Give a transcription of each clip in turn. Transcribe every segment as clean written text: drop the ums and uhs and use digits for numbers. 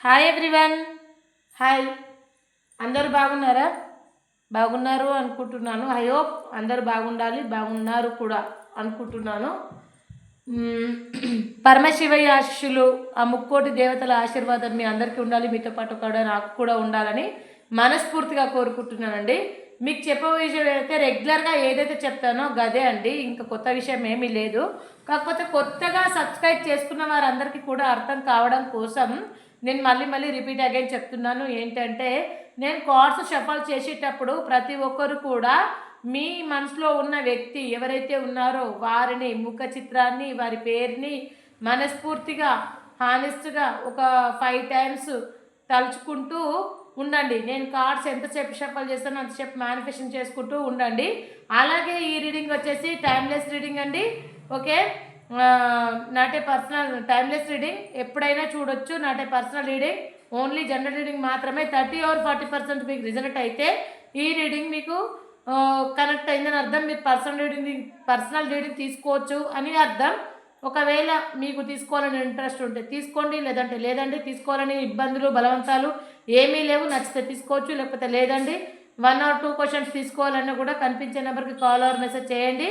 Hi everyone. Hi, అందరూ బాగున్నారా? బాగున్నారు అనుకుంటున్నాను. ఐ హోప్ అందరూ బాగున్నారు కూడా అనుకుంటున్నాను. పరమశివయ్య ఆశీస్సులు, ఆ ముక్కోటి దేవతల ఆశీర్వాదం మీ అందరికీ ఉండాలి, మీతో పాటు కూడా నాకు కూడా ఉండాలని మనస్ఫూర్తిగా కోరుకుంటున్నానండి. మీకు చెప్పే విషయం అయితే రెగ్యులర్గా ఏదైతే చెప్తానో గదే అండి, ఇంకా కొత్త విషయం ఏమీ లేదు. కాకపోతే కొత్తగా సబ్స్క్రైబ్ చేసుకున్న వారందరికీ కూడా అర్థం కావడం కోసం నేను మళ్ళీ రిపీట్ అగైన్ చెప్తున్నాను. ఏంటంటే, నేను కోర్సు షఫల్ చేసేటప్పుడు ప్రతి ఒక్కరు కూడా మీ మనసులో ఉన్న వ్యక్తి ఎవరైతే ఉన్నారో వారిని, ముఖ చిత్రాన్ని, వారి పేరుని మనస్ఫూర్తిగా హానెస్ట్గా ఒక 5 టైమ్స్ తలుచుకుంటూ ఉండండి. నేను కార్డ్స్ ఎంతసేపు షఫల్ చేస్తానో అంతసేపు మేనిఫెస్టేషన్ చేసుకుంటూ ఉండండి. అలాగే ఈ రీడింగ్ వచ్చేసి టైమ్లెస్ రీడింగ్ అండి. Okay, not a personal timeless reading, ఎప్పుడైనా చూడొచ్చు. Not a personal reading, only general reading మాత్రమే. 30 or 40% మీకు రిజల్ట్ అయితే ఈ రీడింగ్ మీకు కనెక్ట్ అయిందని అర్థం. మీరు పర్సనల్ రీడింగ్ తీసుకోవచ్చు అని అర్థం. ఒకవేళ మీకు తీసుకోవాలని ఇంట్రెస్ట్ ఉంటే తీసుకోండి, లేదండి. తీసుకోవాలని ఇబ్బందులు బలవంతాలు ఏమీ లేవు. నచ్చితే తీసుకోవచ్చు, లేకపోతే లేదండి. 1 or 2 క్వశ్చన్స్ తీసుకోవాలన్నా కూడా కనిపించే నెంబర్కి కాల్ ఆర్ మెసేజ్ చేయండి.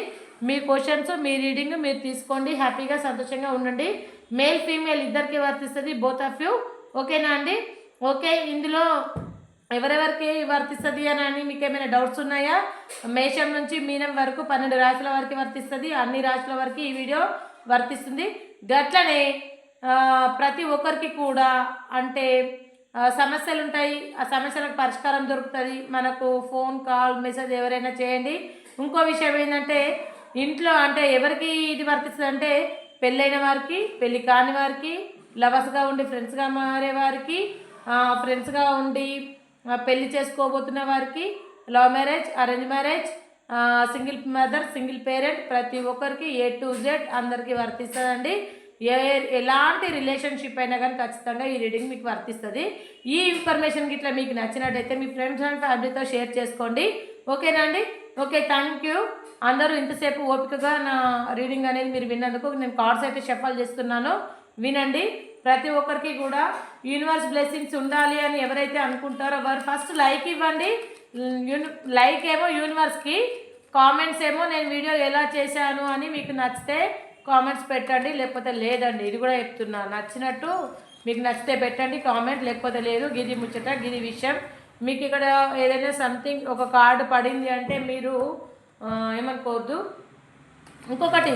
మీ క్వశ్చన్స్, మీ రీడింగ్ మీరు తీసుకోండి. హ్యాపీగా సంతోషంగా ఉండండి. మేల్ ఫీమేల్ ఇద్దరికి వర్తిస్తుంది, బోత్ ఆఫ్ యూ. ఓకేనా అండి? ఓకే, ఇందులో ఎవరెవరికి వర్తిస్తుంది అని మీకు ఏమైనా డౌట్స్ ఉన్నాయా? మేషం నుంచి మీనం వరకు 12 రాశుల వరకు వర్తిస్తుంది. అన్ని రాశుల వరకు ఈ వీడియో వర్తిస్తుంది. గట్లనే ప్రతి ఒక్కరికి కూడా అంటే సమస్యలు ఉంటాయి, ఆ సమస్యలకు పరిష్కారం దొరుకుతుంది. మనకు ఫోన్ కాల్ మెసేజ్ ఎవరైనా చేయండి. ఇంకో విషయం ఏంటంటే, ఇంట్లో అంటే ఎవరికి ఇది వర్తిస్తుంది అంటే, పెళ్ళైన వారికి, పెళ్ళి కాని వారికి, లవర్స్గా ఉండి ఫ్రెండ్స్గా మారే వారికి, ఫ్రెండ్స్గా ఉండి పెళ్లి చేసుకోబోతున్న వారికి, love marriage, arrange marriage, single mother, single parent, ప్రతి ఒక్కరికి A to Z అందరికీ వర్తిస్తుందండి. ఎలాంటి రిలేషన్షిప్ అయినా కానీ ఖచ్చితంగా ఈ రీడింగ్ మీకు వర్తిస్తుంది. ఈ ఇన్ఫర్మేషన్ గిట్లా మీకు నచ్చినట్టయితే మీ ఫ్రెండ్స్ అండ్ ఫ్యామిలీతో షేర్ చేసుకోండి. ఓకేనా అండి? Okay, thank you. అందరూ ఇంతసేపు ఓపికగా నా రీడింగ్ అనేది మీరు విన్నందుకు. నేను కార్డ్స్ అయితే షఫల్ చేస్తున్నాను, వినండి. ప్రతి ఒక్కరికి కూడా యూనివర్స్ బ్లెస్సింగ్స్ ఉండాలి అని ఎవరైతే అనుకుంటారో వారు ఫస్ట్ లైక్ ఇవ్వండి. లైక్ ఏమో యూనివర్స్కి, కామెంట్స్ ఏమో నేను వీడియో ఎలా చేశాను అని మీకు నచ్చితే కామెంట్స్ పెట్టండి, లేకపోతే లేదండి. ఇది కూడా చెప్తున్నా, నచ్చినట్టు మీకు నచ్చితే పెట్టండి కామెంట్, లేకపోతే లేదు. గిది ముచ్చట, గిది విషయం. మీకు ఇక్కడ ఏదైనా సంథింగ్ ఒక కార్డు పడింది అంటే మీరు ఏమనుకోవద్దు. ఇంకొకటి,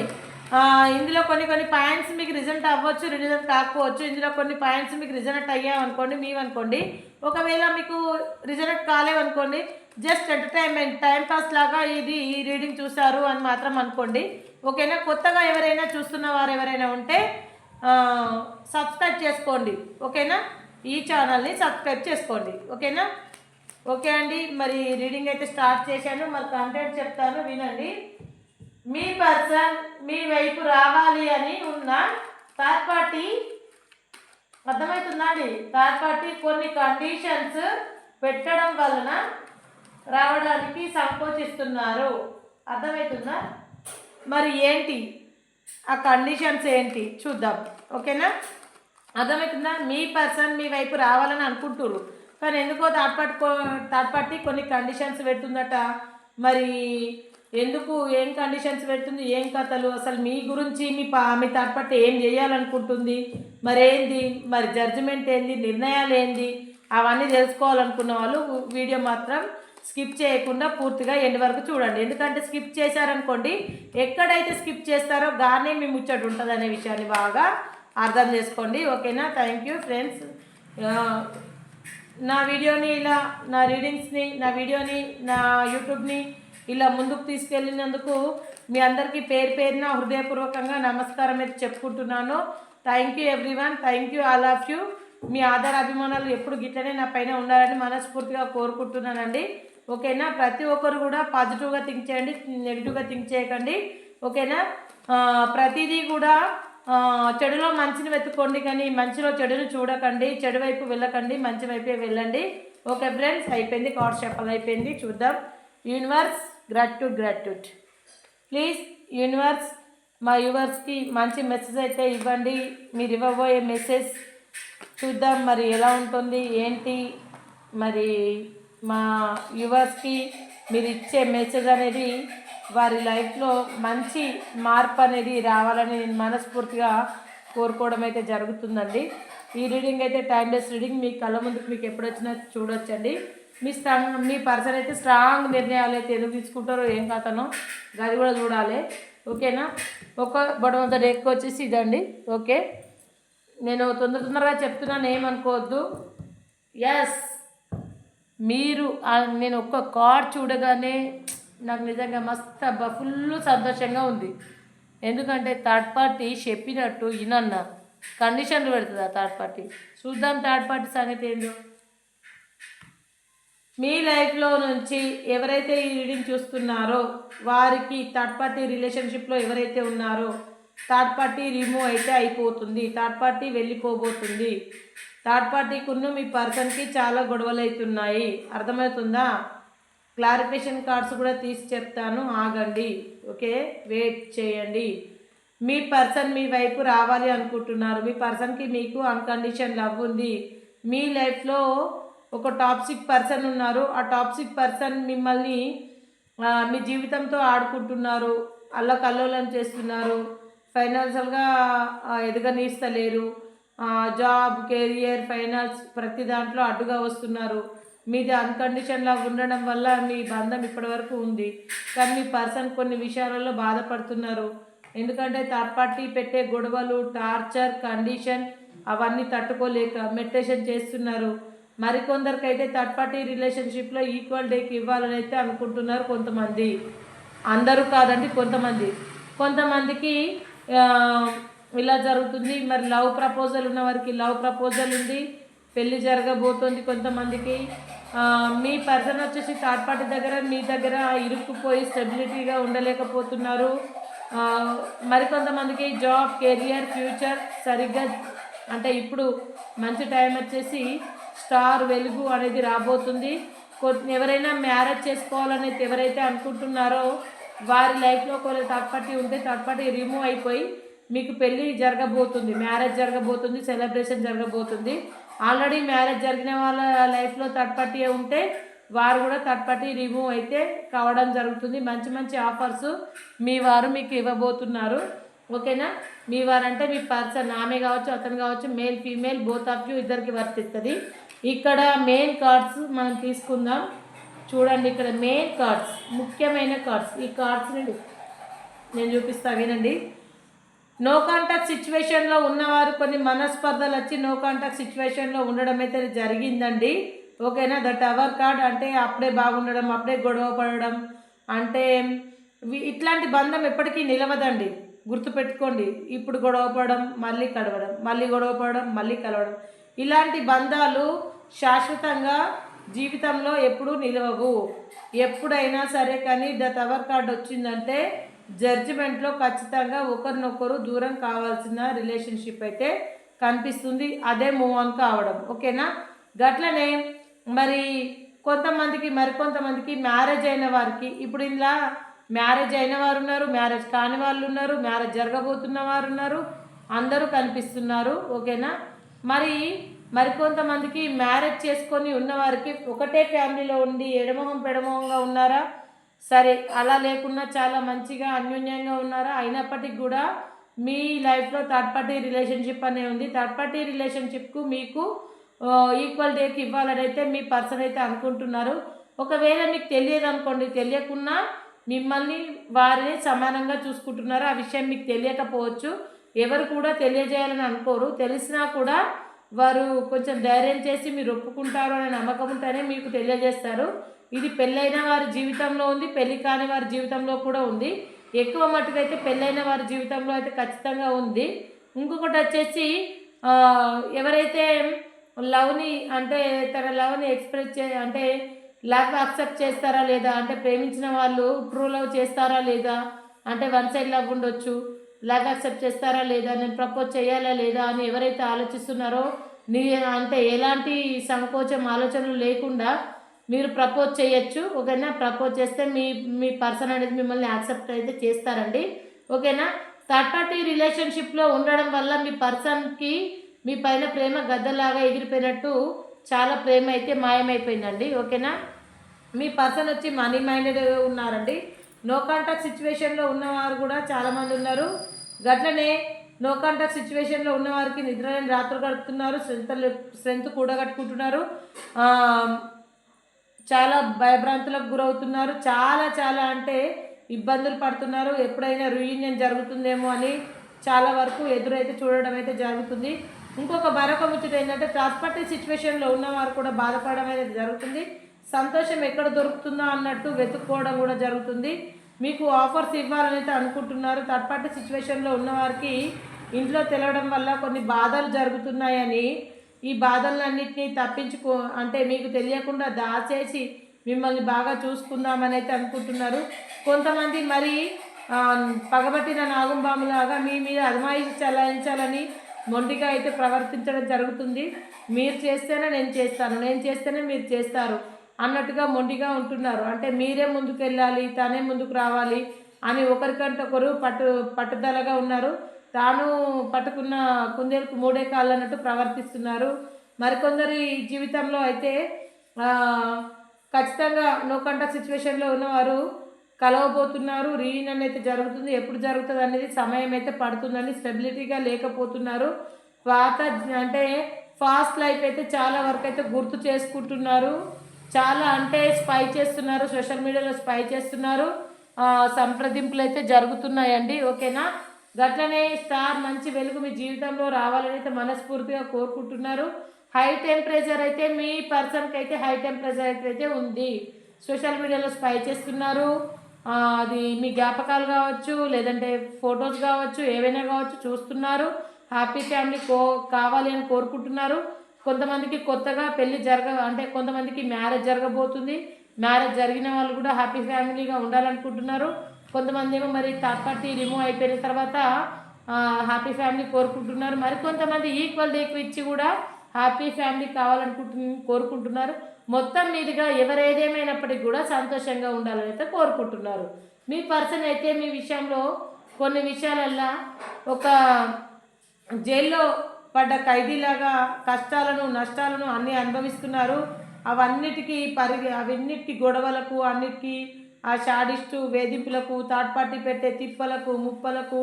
ఇందులో కొన్ని పాయింట్స్ మీకు రిజల్ట్ అవ్వచ్చు, రిజల్ట్ కాకపోవచ్చు. ఇందులో కొన్ని పాయింట్స్ మీకు రిజల్ట్ అయ్యామనుకోండి, మీవనుకోండి. ఒకవేళ మీకు రిజల్ట్ కాలేవనుకోండి, జస్ట్ ఎంటర్టైన్మెంట్, టైంపాస్ లాగా ఇది ఈ రీడింగ్ చూసారు అని మాత్రం అనుకోండి. ఓకేనా? కొత్తగా ఎవరైనా చూస్తున్న వారు ఎవరైనా ఉంటే సబ్స్క్రైబ్ చేసుకోండి. ఓకేనా? ఈ ఛానల్ని సబ్స్క్రైబ్ చేసుకోండి. ఓకేనా? ఓకే అండి, మరి రీడింగ్ అయితే స్టార్ట్ చేశాను. మరి కంటెంట్ చెప్తాను, వినండి. మీ పర్సన్ మీ వైపు రావాలి అని ఉన్న థర్డ్ పార్టీ, అర్థమవుతుందా అండి? థర్డ్ పార్టీ కొన్ని కండిషన్స్ పెట్టడం వలన రావడానికి సంకోచిస్తున్నారు. అర్థమవుతుందా? మరి ఏంటి ఆ కండిషన్స్ ఏంటి చూద్దాం. ఓకేనా? అర్థమవుతుందా? మీ పర్సన్ మీ వైపు రావాలని అనుకుంటున్నారు, కానీ ఎందుకో థర్డ్ పార్టీ కొన్ని కండిషన్స్ పెడుతుందట. మరి ఎందుకు, ఏం కండిషన్స్ పెడుతుంది, ఏం కథలు, అసలు మీ గురించి మీ థర్డ్ పార్టీ ఏం చేయాలనుకుంటుంది, మరేంది, మరి జడ్జిమెంట్ ఏంది, నిర్ణయాలు ఏంది, అవన్నీ తెలుసుకోవాలనుకున్న వాళ్ళు వీడియో మాత్రం స్కిప్ చేయకుండా పూర్తిగా ఎండ్ వరకు చూడండి. ఎందుకంటే స్కిప్ చేశారనుకోండి, ఎక్కడైతే స్కిప్ చేస్తారో గానే మీ ముచ్చట ఉంటుంది అనే విషయాన్ని బాగా అర్థం చేసుకోండి. ఓకేనా? Thank you friends. నా వీడియోని ఇలా, నా రీడింగ్స్ని, నా వీడియోని, నా యూట్యూబ్ని ఇలా ముందుకు తీసుకెళ్ళినందుకు మీ అందరికీ పేరున హృదయపూర్వకంగా నమస్కారం అయితే చెప్పుకుంటున్నాను. Thank you everyone, thank you all of you. మీ ఆధార అభిమానాలు ఎప్పుడు గిట్లనే నా పైన ఉండాలని మనస్ఫూర్తిగా కోరుకుంటున్నానండి. ఓకేనా? ప్రతి ఒక్కరు కూడా పాజిటివ్గా థింక్ చేయండి, నెగిటివ్గా థింక్ చేయకండి. ఓకేనా? ప్రతిదీ కూడా చెడులో మంచిని వెతుక్కోండి, కానీ మంచిలో చెడుని చూడకండి. చెడు వైపు వెళ్ళకండి, మంచి వైపే వెళ్ళండి. ఓకే ఫ్రెండ్స్, అయిపోయింది. కార్డ్ షఫల్ అయిపోయింది. చూద్దాం. Universe, gratitude. ప్లీజ్ యూనివర్స్, మా వ్యూవర్స్కి మంచి మెసేజ్ అయితే ఇవ్వండి. మీరు ఇవ్వబోయే మెసేజ్ చూద్దాం మరి ఎలా ఉంటుంది ఏంటి. మరి మా వ్యూవర్స్కి మీరు ఇచ్చే మెసేజ్ అనేది వారి లైఫ్లో మంచి మార్పు అనేది రావాలని నేను మనస్ఫూర్తిగా కోరుకోవడం అయితే జరుగుతుందండి. ఈ రీడింగ్ అయితే టైమ్లెస్ రీడింగ్. మీ కళ్ళ ముందుకు మీకు ఎప్పుడు వచ్చినా చూడొచ్చండి. మీ పర్సన్ అయితే స్ట్రాంగ్ నిర్ణయాలు అయితే ఎందుకు తీసుకుంటారో ఏం కథనో అది కూడా చూడాలి. ఓకేనా. ఒక బొడవ డెక్ వచ్చేసి ఇదండి. ఓకే, నేను తొందరగా చెప్తున్నాను, ఏమనుకోవద్దు. ఎస్, మీరు నేను ఒక్క కార్డ్ చూడగానే నాకు నిజంగా మస్తు ఫుల్ సంతోషంగా ఉంది. ఎందుకంటే థర్డ్ పార్టీ చెప్పినట్టు ఇనన్న కండిషన్లు పెడుతుంది ఆ థర్డ్ పార్టీ. చూద్దాం థర్డ్ పార్టీ సంగతి ఏందో. మీ లైఫ్లో నుంచి ఎవరైతే ఈ రీడింగ్ చూస్తున్నారో వారికి థర్డ్ పార్టీ రిలేషన్షిప్లో ఎవరైతే ఉన్నారో థర్డ్ పార్టీ రిమూవ్ అయితే అయిపోతుంది. థర్డ్ పార్టీ వెళ్ళిపోబోతుంది. థర్డ్ పార్టీకున్న మీ పర్సన్కి చాలా గొడవలు అవుతున్నాయి. అర్థమవుతుందా? క్లారిఫికేషన్ కార్డ్స్ కూడా తీసి చెప్తాను, ఆగండి. ఓకే, వెయిట్ చేయండి. మీ పర్సన్ మీ వైపు రావాలి అనుకుంటున్నారు. మీ పర్సన్కి మీకు అన్కండిషన్ లవ్ ఉంది. మీ లైఫ్లో ఒక టాక్సిక్ పర్సన్ ఉన్నారు. ఆ టాక్సిక్ పర్సన్ మిమ్మల్ని మీ జీవితంతో ఆడుకుంటున్నారు, అల్లకల్లోలం చేస్తున్నారు, ఫైనాన్షియల్గా ఎదగనిస్తలేరు, జాబ్, కెరియర్, ఫైనాన్స్ ప్రతి దాంట్లో అడ్డుగా వస్తున్నారు. మీది అన్కండిషన్ లవ్ ఉండడం వల్ల మీ బంధం ఇప్పటివరకు ఉంది. కానీ మీ పర్సన్ కొన్ని విషయాలలో బాధపడుతున్నారు. ఎందుకంటే థర్డ్ పార్టీ పెట్టే గొడవలు, టార్చర్, కండిషన్ అవన్నీ తట్టుకోలేక మెడిటేషన్ చేస్తున్నారు. మరికొందరికి అయితే థర్డ్ పార్టీ రిలేషన్షిప్లో ఈక్వల్ డేకి ఇవ్వాలని అయితే అనుకుంటున్నారు కొంతమంది. అందరూ కాదండి, కొంతమందికి ఇలా జరుగుతుంది. మరి లవ్ ప్రపోజల్ ఉన్న వారికి లవ్ ప్రపోజల్ ఉంది, పెళ్ళి జరగబోతుంది. కొంతమందికి మీ పర్సన్ వచ్చేసి థర్డ్ పార్టీ దగ్గర మీ దగ్గర ఇరుక్కుపోయి స్టెబిలిటీగా ఉండలేకపోతున్నారు. మరికొంతమందికి జాబ్, కెరియర్, ఫ్యూచర్ సరిగ్గా అంటే ఇప్పుడు మంచి టైం వచ్చేసి స్టార్ వెలుగు అనేది రాబోతుంది. ఎవరైనా మ్యారేజ్ చేసుకోవాలని ఎవరైతే అనుకుంటున్నారో వారి లైఫ్లో కొన్ని థర్డ్ పార్టీ ఉంటే థర్డ్ పార్టీ రిమూవ్ అయిపోయి మీకు పెళ్ళి జరగబోతుంది, మ్యారేజ్ జరగబోతుంది, సెలబ్రేషన్ జరగబోతుంది. ఆల్రెడీ మ్యారేజ్ జరిగిన వాళ్ళ లైఫ్లో థర్డ్ పార్టీ ఉంటే వారు కూడా థర్డ్ పార్టీ రిమూవ్ అయితే కావడం జరుగుతుంది. మంచి మంచి ఆఫర్స్ మీ వారు మీకు ఇవ్వబోతున్నారు. ఓకేనా. మీ వారు అంటే మీ పర్సన్, ఆమె కావచ్చు, అతను కావచ్చు, male female both of you ఇద్దరికి వర్తిస్తుంది. ఇక్కడ మెయిన్ కార్డ్స్ మనం తీసుకుందాం. చూడండి, ఇక్కడ మెయిన్ కార్డ్స్, ముఖ్యమైన కార్డ్స్. ఈ కార్డ్స్ నుండి నేను చూపిస్తా, వినండి. నో కాంటాక్ట్ సిచ్యువేషన్లో ఉన్నవారు కొన్ని మనస్పర్ధలు వచ్చి నో కాంటాక్ట్ సిచ్యువేషన్లో ఉండడం అయితే జరిగిందండి. ఓకేనా. ద టవర్ కార్డ్ అంటే అప్పుడే బాగుండడం, అప్పుడే గొడవ పడడం, అంటే ఇట్లాంటి బంధం ఎప్పటికీ నిలవదండి, గుర్తుపెట్టుకోండి. ఇప్పుడు గొడవ పడడం, మళ్ళీ కలవడం, మళ్ళీ గొడవ పడడం, మళ్ళీ కలవడం, ఇలాంటి బంధాలు శాశ్వతంగా జీవితంలో ఎప్పుడూ నిలవవు. ఎప్పుడైనా సరే కానీ ద టవర్ కార్డ్ వచ్చిందంటే జడ్జిమెంట్లో ఖచ్చితంగా ఒకరినొకరు దూరం కావాల్సిన రిలేషన్షిప్ అయితే కనిపిస్తుంది. అదే మూవ్ ఆన్ కావడం. ఓకేనా. గట్లనే మరి మరికొంతమందికి మ్యారేజ్ అయిన వారికి, ఇప్పుడు ఇలా మ్యారేజ్ అయిన వారు ఉన్నారు, మ్యారేజ్ కాని వాళ్ళు ఉన్నారు, మ్యారేజ్ జరగబోతున్న వారు ఉన్నారు, అందరూ కనిపిస్తున్నారు. ఓకేనా. మరికొంతమందికి మ్యారేజ్ చేసుకొని ఉన్నవారికి ఒకటే ఫ్యామిలీలో ఉండి ఎడమొహం పెడమొహంగా ఉన్నారా, సరే అలా లేకున్నా చాలా మంచిగా అన్యోన్యంగా ఉన్నారా, అయినప్పటికీ కూడా మీ లైఫ్లో థర్డ్ పార్టీ రిలేషన్షిప్ అనే ఉంది. థర్డ్ పార్టీ రిలేషన్షిప్కు మీకు ఈక్వల్ డేకి ఇవ్వాలని అయితే మీ పర్సన్ అయితే అనుకుంటున్నారు. ఒకవేళ మీకు తెలియదు అనుకోండి, తెలియకున్నా మిమ్మల్ని వారిని సమానంగా చూసుకుంటున్నారు. ఆ విషయం మీకు తెలియకపోవచ్చు, ఎవరు కూడా తెలియజేయాలని అనుకోరు. తెలిసినా కూడా వారు కొంచెం ధైర్యం చేసి మీరు ఒప్పుకుంటారు అనే నమ్మకం ఉంటేనే మీకు తెలియజేస్తారు. ఇది పెళ్ళైన వారి జీవితంలో ఉంది, పెళ్ళి కాని వారి జీవితంలో కూడా ఉంది. ఎక్కువ మట్టుకైతే పెళ్ళైన వారి జీవితంలో అయితే ఖచ్చితంగా ఉంది. ఇంకొకటి వచ్చేసి ఎవరైతే లవ్ని అంటే తన లవ్ని ఎక్స్ప్రెస్ అంటే లవ్ యాక్సెప్ట్ చేస్తారా లేదా, అంటే ప్రేమించిన వాళ్ళు ట్రూ లవ్ చేస్తారా లేదా, అంటే వన్ సైడ్ లవ్ ఉండొచ్చు, లవ్ యాక్సెప్ట్ చేస్తారా లేదా, నేను ప్రపోజ్ చేయాలా లేదా అని ఎవరైతే ఆలోచిస్తున్నారో అంటే ఎలాంటి సంకోచం ఆలోచనలు లేకుండా మీరు ప్రపోజ్ చేయొచ్చు. ఓకేనా. ప్రపోజ్ చేస్తే మీ పర్సన్ అనేది మిమ్మల్ని యాక్సెప్ట్ అయితే చేస్తారండి. ఓకేనా. థర్డ్ పార్టీ రిలేషన్షిప్లో ఉండడం వల్ల మీ పర్సన్కి మీ పైన ప్రేమ గద్దలాగా ఎగిరిపోయినట్టు చాలా ప్రేమ అయితే మాయమైపోయిందండి. ఓకేనా. మీ పర్సన్ వచ్చి మనీ మైండెడ్ ఉన్నారండి. నో కాంటాక్ట్ సిచ్యువేషన్లో ఉన్నవారు కూడా చాలామంది ఉన్నారు. గట్లనే నో కాంటాక్ట్ సిచ్యువేషన్లో ఉన్నవారికి నిద్రలేని రాత్రులు గడుపుతున్నారు. స్ట్రెంత్ కూడగట్టుకుంటున్నారు. చాలా భయభ్రాంతులకు గురవుతున్నారు. చాలా చాలా అంటే ఇబ్బందులు పడుతున్నారు. ఎప్పుడైనా రీయూనియన్ జరుగుతుందేమో అని చాలా వరకు ఎదురైతే చూడడం అయితే జరుగుతుంది. మరొక ముచ్చట ఏంటంటే ప్రాస్పర్టీ సిచ్యువేషన్లో ఉన్నవారు కూడా బాధపడడం అనేది జరుగుతుంది. సంతోషం ఎక్కడ దొరుకుతుందో అన్నట్టు వెతుక్కోవడం కూడా జరుగుతుంది. మీకు ఆఫర్స్ ఇవ్వాలని అయితే అనుకుంటున్నారు. థర్డ్ పార్టీ సిచ్యువేషన్లో ఉన్నవారికి ఇంట్లో తెలవడం వల్ల కొన్ని బాధలు జరుగుతున్నాయని, ఈ బాధలన్నింటినీ అంటే మీకు తెలియకుండా దాచేసి మిమ్మల్ని బాగా చూసుకుందామని అయితే అనుకుంటున్నారు. కొంతమంది మరి పగబట్టిన నాగుంబాములాగా మీ మీద అజమాయిషి చలాయించాలని మొండిగా అయితే ప్రవర్తించడం జరుగుతుంది. మీరు చేస్తేనే నేను చేస్తాను, నేను చేస్తేనే మీరు చేస్తారు అన్నట్టుగా మొండిగా ఉంటున్నారు. అంటే మీరే ముందుకు వెళ్ళాలి, తనే ముందుకు రావాలి అని ఒకరికంటే ఒకరు పట్టుదలగా ఉన్నారు. తాను పట్టుకున్న కుందేలకు మూడే కాళ్ళు అన్నట్టు ప్రవర్తిస్తున్నారు. మరికొందరి జీవితంలో అయితే ఖచ్చితంగా నో కాంటాక్ట్ సిచ్యువేషన్లో ఉన్నవారు కలవబోతున్నారు. రీయూనియన్ అయితే జరుగుతుంది. ఎప్పుడు జరుగుతుంది అనేది సమయం అయితే పడుతుందని స్టెబిలిటీగా లేకపోతున్నారు. అంటే ఫాస్ట్ లైఫ్ అయితే చాలా వరకు అయితే గుర్తు చేసుకుంటున్నారు. చాలా అంటే స్పై చేస్తున్నారు, సోషల్ మీడియాలో స్పై చేస్తున్నారు. సంప్రదింపులు అయితే జరుగుతున్నాయండి. ఓకేనా. గట్లనే స్టార్ మంచి వెలుగు మీ జీవితంలో రావాలని అయితే మనస్ఫూర్తిగా కోరుకుంటున్నారు. హై టెంపరేచర్ అయితే మీ పర్సన్కి అయితే హై టెంపరేచర్ అయితే ఉంది. సోషల్ మీడియాలో స్పై చేస్తున్నారు. అది మీ జ్ఞాపకాలు కావచ్చు, లేదంటే ఫొటోస్ కావచ్చు, ఏవైనా కావచ్చు చూస్తున్నారు. హ్యాపీ ఫ్యామిలీ కావాలి అని కోరుకుంటున్నారు. కొంతమందికి కొత్తగా పెళ్ళి అంటే కొంతమందికి మ్యారేజ్ జరగబోతుంది. మ్యారేజ్ జరిగిన వాళ్ళు కూడా హ్యాపీ ఫ్యామిలీగా ఉండాలనుకుంటున్నారు. కొంతమంది ఏమో మరి థర్డ్ పార్టీ రిమూవ్ అయిపోయిన తర్వాత హ్యాపీ ఫ్యామిలీ కోరుకుంటున్నారు. మరికొంతమంది ఈక్వల్ ఇచ్చి కూడా హ్యాపీ ఫ్యామిలీ కోరుకుంటున్నారు. మొత్తం మీదుగా ఎవరేదేమైనప్పటికీ కూడా సంతోషంగా ఉండాలని అయితే కోరుకుంటున్నారు. మీ పర్సన్ అయితే మీ విషయంలో కొన్ని విషయాలల్లో ఒక జైల్లో పడ్డ ఖైదీలాగా కష్టాలను నష్టాలను అన్నీ అనుభవిస్తున్నారు. అవన్నిటికీ గొడవలకు, అన్నిటికీ ఆ షాడిస్టు వేధింపులకు, థర్డ్ పార్టీ పెట్టే తిప్పలకు, ముప్పలకు,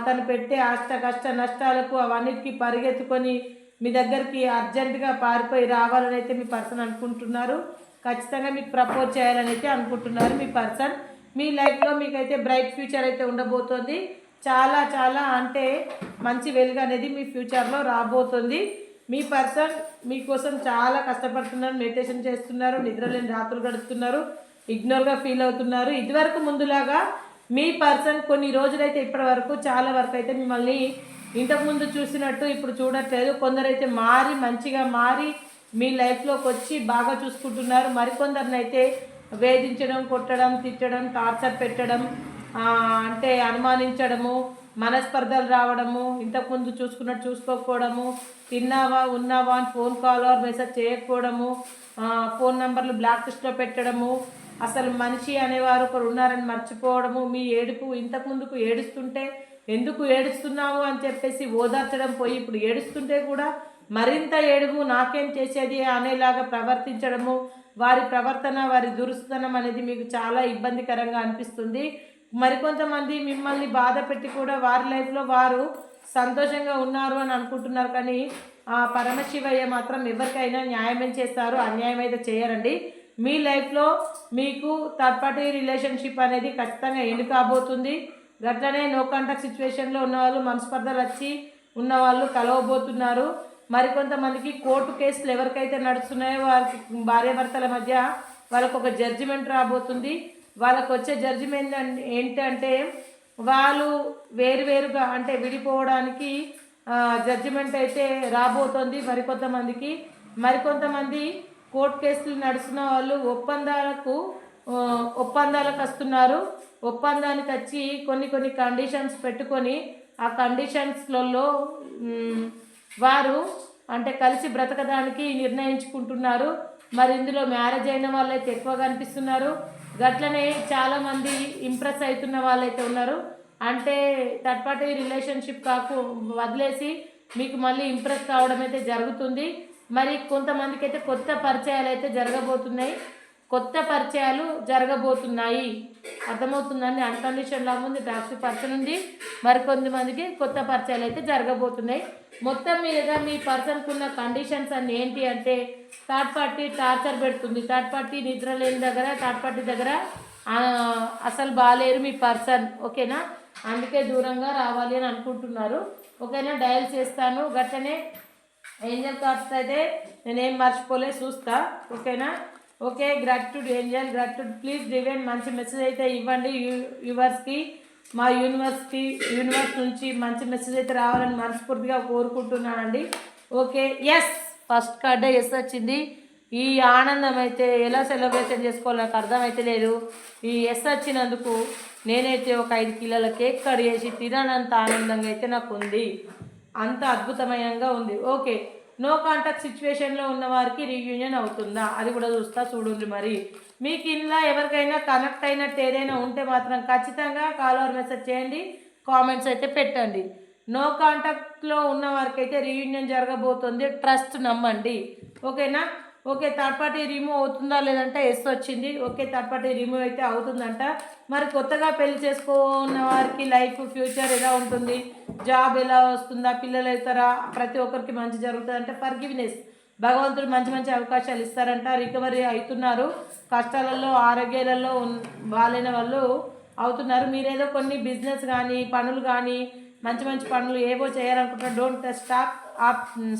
తను పెట్టే కష్ట నష్టాలకు అవన్నిటికీ పరిగెత్తుకొని మీ దగ్గరికి అర్జెంటుగా పారిపోయి రావాలని అయితే మీ పర్సన్ అనుకుంటున్నారు. ఖచ్చితంగా మీకు ప్రపోజ్ చేయాలని అయితే అనుకుంటున్నారు. మీ పర్సన్ మీ లైఫ్లో మీకైతే బ్రైట్ ఫ్యూచర్ అయితే ఉండబోతోంది. చాలా చాలా అంటే మంచి వెలుగు అనేది మీ ఫ్యూచర్లో రాబోతుంది. మీ పర్సన్ మీకోసం చాలా కష్టపడుతున్నారు, మెడిటేషన్ చేస్తున్నారు, నిద్రలేని రాత్రులు గడుపుతున్నారు, ఇగ్నోర్గా ఫీల్ అవుతున్నారు. ఇదివరకు ముందులాగా మీ పర్సన్ కొన్ని రోజులైతే ఇప్పటి వరకు చాలా వరకు అయితే మిమ్మల్ని ఇంతకుముందు చూసినట్టు ఇప్పుడు చూడట్లేదు. కొందరైతే మంచిగా మారి మీ లైఫ్లోకి వచ్చి బాగా చూసుకుంటున్నారు. మరికొందరిని అయితే వేధించడం, కొట్టడం, తిట్టడం, టార్చర్ పెట్టడం, అంటే అనుమానించడము, మనస్పర్ధలు రావడము, ఇంతకుముందు చూసుకున్నట్టు చూసుకోకపోవడము, తిన్నావా ఉన్నావా అని ఫోన్ కాల్ ఆర్ మెసేజ్ చేయకపోవడము, ఫోన్ నెంబర్లు బ్లాక్ లిస్ట్లో పెట్టడము, అసలు మనిషి అనేవారు ఒకరు ఉన్నారని మర్చిపోవడము, మీ ఏడుపు ఇంతకుముందుకు ఏడుస్తుంటే ఎందుకు ఏడుస్తున్నావు అని చెప్పేసి ఓదార్చడం పోయి ఇప్పుడు ఏడుస్తుంటే కూడా మరింత ఏడుపు నాకేం చేసేది అనేలాగా ప్రవర్తించడము, వారి ప్రవర్తన, వారి దురుస్తనం అనేది మీకు చాలా ఇబ్బందికరంగా అనిపిస్తుంది. మరికొంతమంది మిమ్మల్ని బాధ పెట్టి కూడా వారి లైఫ్లో వారు సంతోషంగా ఉన్నారు అని అనుకుంటున్నారు. కానీ ఆ పరమశివయ్య మాత్రం ఎవరికైనా న్యాయమే చేస్తారు, అన్యాయం అయితే చేయరండి. మీ లైఫ్లో మీకు థర్డ్ పార్టీ రిలేషన్షిప్ అనేది ఖచ్చితంగా ఎండ్ కాబోతుంది. గట్లనే నో కాంటాక్ట్ సిచ్యువేషన్లో ఉన్నవాళ్ళు, మనస్పర్ధలు వచ్చి ఉన్నవాళ్ళు కలవబోతున్నారు. మరికొంతమందికి కోర్టు కేసులు ఎవరికైతే నడుస్తున్నాయో వారికి భార్యాభర్తల మధ్య వాళ్ళకు ఒక జడ్జిమెంట్ రాబోతుంది. వాళ్ళకు వచ్చే జడ్జిమెంట్ ఏంటంటే వాళ్ళు వేరువేరుగా అంటే విడిపోవడానికి జడ్జిమెంట్ అయితే రాబోతుంది మరికొంతమంది కోర్టు కేసులు నడుస్తున్న వాళ్ళు ఒప్పందాలకు వస్తున్నారు. ఒప్పందానికి వచ్చి కొన్ని కండిషన్స్ పెట్టుకొని ఆ కండిషన్స్లలో వారు అంటే కలిసి బ్రతకడానికి నిర్ణయించుకుంటున్నారు. మరి ఇందులో మ్యారేజ్ అయిన వాళ్ళైతే ఎక్కువగా కనిపిస్తున్నారు. గట్లనే చాలామంది ఇంప్రెస్ అవుతున్న వాళ్ళైతే ఉన్నారు. అంటే థర్డ్ పార్టీ రిలేషన్షిప్ వదిలేసి మీకు మళ్ళీ ఇంప్రెస్ కావడం అయితే జరుగుతుంది. మరి కొంతమందికి అయితే కొత్త పరిచయాలు అయితే జరగబోతున్నాయి, అర్థమవుతుందండి. అన్కండిషన్ లవ్ ఉంది, టాక్సిక్ పర్సన్ ఉంది, మరి కొంతమందికి కొత్త పరిచయాలు అయితే జరగబోతున్నాయి. మొత్తం మీద మీ పర్సన్కి ఉన్న కండిషన్స్ అన్నీ ఏంటి అంటే, థర్డ్ పార్టీ టార్చర్ పెడుతుంది, థర్డ్ పార్టీ నిద్ర లేని దగ్గర, థర్డ్ పార్టీ దగ్గర అసలు బాగాలేరు మీ పర్సన్. ఓకేనా, అందుకే దూరంగా రావాలి అని అనుకుంటున్నారు. ఓకేనా, డయల్ చేస్తాను. గట్టనే ఏంజల్ కార్డ్స్ అయితే నేనేం మర్చిపోలే, చూస్తా. ఓకేనా, okay. Gratitude Angel, gratitude. Please divine మంచి మెసేజ్ అయితే ఇవ్వండి వ్యూవర్స్కి. మా యూనివర్స్ నుంచి మంచి మెసేజ్ అయితే రావాలని మనస్ఫూర్తిగా కోరుకుంటున్నానండి. ఓకే, ఎస్, ఫస్ట్ కార్డే ఎస్ వచ్చింది. ఈ ఆనందం అయితే ఎలా సెలబ్రేషన్ చేసుకోవాలో నాకు అర్థమైతే లేదు. ఈ ఎస్ వచ్చినందుకు నేనైతే ఒక 5 కిలోల కేక్ కట్ చేసి తిననంత ఆనందంగా అయితే నాకు ఉంది, అంత అద్భుతమయంగా ఉంది. ఓకే, నో కాంటాక్ట్ సిచ్యువేషన్లో ఉన్న వారికి రీయూనియన్ అవుతుందా, అది కూడా చూస్తా, చూడండి. మరి మీకు ఇంట్లో ఎవరికైనా కనెక్ట్ అయినట్టు ఏదైనా ఉంటే మాత్రం ఖచ్చితంగా కాల్ ఆర్ మెసేజ్ చేయండి, కామెంట్స్ అయితే పెట్టండి. నో కాంటాక్ట్లో ఉన్న వారికి అయితే రీయూనియన్ జరగబోతుంది, ట్రస్ట్ నమ్మండి. ఓకేనా, ఓకే. థర్డ్ పార్టీ రిమూవ్ అవుతుందా లేదంటే ఎస్ వచ్చింది. ఓకే, థర్డ్ పార్టీ రిమూవ్ అయితే అవుతుందంట. మరి కొత్తగా పెళ్లి చేసుకున్న వారికి లైఫ్ ఫ్యూచర్ ఎలా ఉంటుంది, జాబ్ ఎలా వస్తుందా, పిల్లలు అవుతారా, ప్రతి ఒక్కరికి మంచి జరుగుతుందంటే ఫర్గివ్నెస్, భగవంతుడు మంచి మంచి అవకాశాలు ఇస్తారంట. రికవరీ అవుతున్నారు, కష్టాలలో ఆరోగ్యాలలో బాగాలేని వాళ్ళు అవుతున్నారు. మీరేదో కొన్ని బిజినెస్ కానీ పనులు కానీ మంచి మంచి పనులు ఏవో చేయాలనుకుంటున్నారు, డోంట్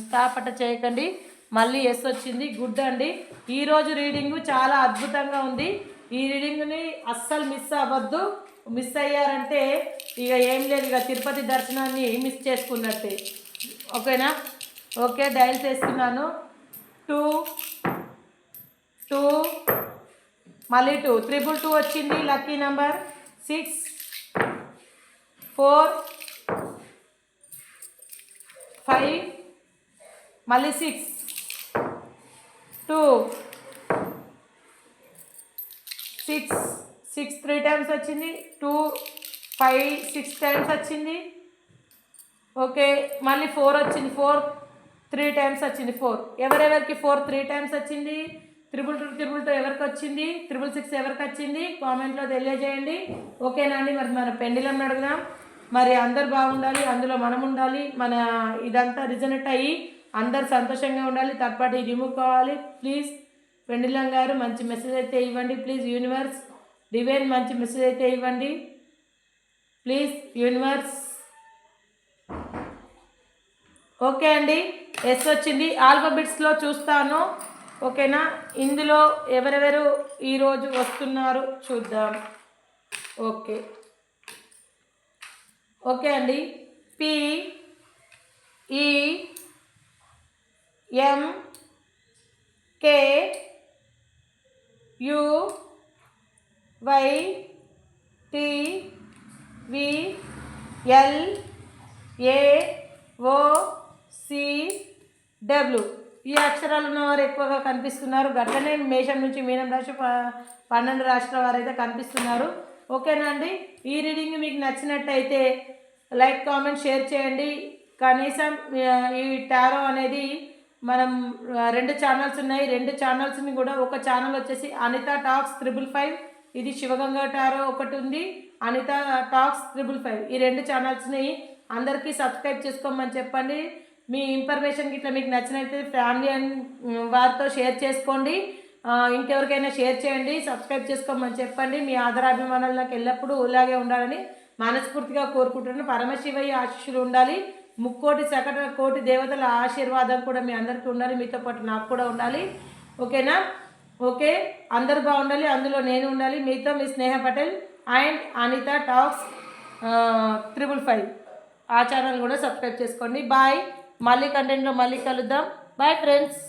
స్టాప్ అట్ట చేయకండి. మళ్ళీ ఎస్ వచ్చింది, గుడ్ అండి. ఈరోజు రీడింగు చాలా అద్భుతంగా ఉంది. ఈ రీడింగ్ని అస్సలు మిస్ అవ్వద్దు. మిస్ అయ్యారంటే ఇక ఏం లేదు, ఇక తిరుపతి దర్శనాన్ని మిస్ చేసుకున్నట్టే. ఓకేనా, ఓకే. డయల్ చేస్తున్నాను. 2 2 మళ్ళీ 2 222 వచ్చింది. లక్కీ నెంబర్ 6 4 5 మళ్ళీ 6 2 6 6 3 టైమ్స్ వచ్చింది. 2 5 6 టైమ్స్ వచ్చింది. ఓకే, మళ్ళీ 4 వచ్చింది. 4 3 టైమ్స్ వచ్చింది. 4 ఎవరెవరికి 4 3 టైమ్స్ వచ్చింది, 222 ఎవరికి వచ్చింది, 666 ఎవరికి వచ్చింది, కామెంట్లో తెలియజేయండి. ఓకేనండి, మరి మన పెండిలం అడుగుదాం. మరి అందరు బాగుండాలి, అందులో మనం ఉండాలి, మన ఇదంతా రిజనెట్ అయ్యి అందరు సంతోషంగా ఉండాలి. థర్డ్ పార్టీ రిమూవ్ కావాలి. ప్లీజ్ పెండిలం గారు మంచి మెసేజ్ అయితే ఇవ్వండి. ప్లీజ్ యూనివర్స్ డివైన్ మంచి మెసేజ్ అయితే ఇవ్వండి. Please universe. ఓకే అండి, ఎస్ వచ్చింది. ఆల్ఫాబెట్స్లో చూస్తాను. ఓకేనా, ఇందులో ఎవరెవరు ఈరోజు వస్తున్నారు చూద్దాం. ఓకే, ఓకే అండి. PEMQRSTUVAY TVLAOCW ఈ అక్షరాలు ఉన్నవారు ఎక్కువగా కనిపిస్తున్నారు. గట్లనే మేషం నుంచి మీనం రాశి 12 రాశుల వారు అయితే కనిపిస్తున్నారు. ఓకేనా అండి, ఈ రీడింగ్ మీకు నచ్చినట్టయితే లైక్, కామెంట్, షేర్ చేయండి. కనీసం ఈ టారో అనేది మనం 2 ఛానల్స్ ఉన్నాయి. 2 ఛానల్స్ని కూడా, ఒక ఛానల్ వచ్చేసి అనిత టాక్స్ 555, ఇది శివగంగా టారో ఒకటి ఉంది, అనిత టాక్స్ 555. ఈ 2 ఛానల్స్ని అందరికీ సబ్స్క్రైబ్ చేసుకోమని చెప్పండి. మీ ఇన్ఫర్మేషన్ ఇట్లా మీకు నచ్చినట్లయితే ఫ్యామిలీ అండ్ వారితో షేర్ చేసుకోండి. ఇంకెవరికైనా షేర్ చేయండి, సబ్స్క్రైబ్ చేసుకోమని చెప్పండి. మీ ఆదరాభిమానాలు నాకు ఎల్లప్పుడూ ఇలాగే ఉండాలని మనస్ఫూర్తిగా కోరుకుంటున్నాను. పరమశివయ్య ఆశీస్సులు ఉండాలి, ముక్కోటి సకట కోటి దేవతల ఆశీర్వాదం కూడా మీ అందరికీ ఉండాలి, మీతో పాటు నాకు కూడా ఉండాలి. ఓకేనా, ఓకే. అందరూ బాగుండాలి, అందులో నేను ఉండాలి. మీతో మీ స్నేహ పటేల్ అండ్ అనిత టాక్స్ 555. ఆ ఛానల్ కూడా సబ్స్క్రైబ్ చేసుకోండి. బాయ్, మళ్ళీ కంటెంట్లో మళ్ళీ కలుద్దాం. Bye friends.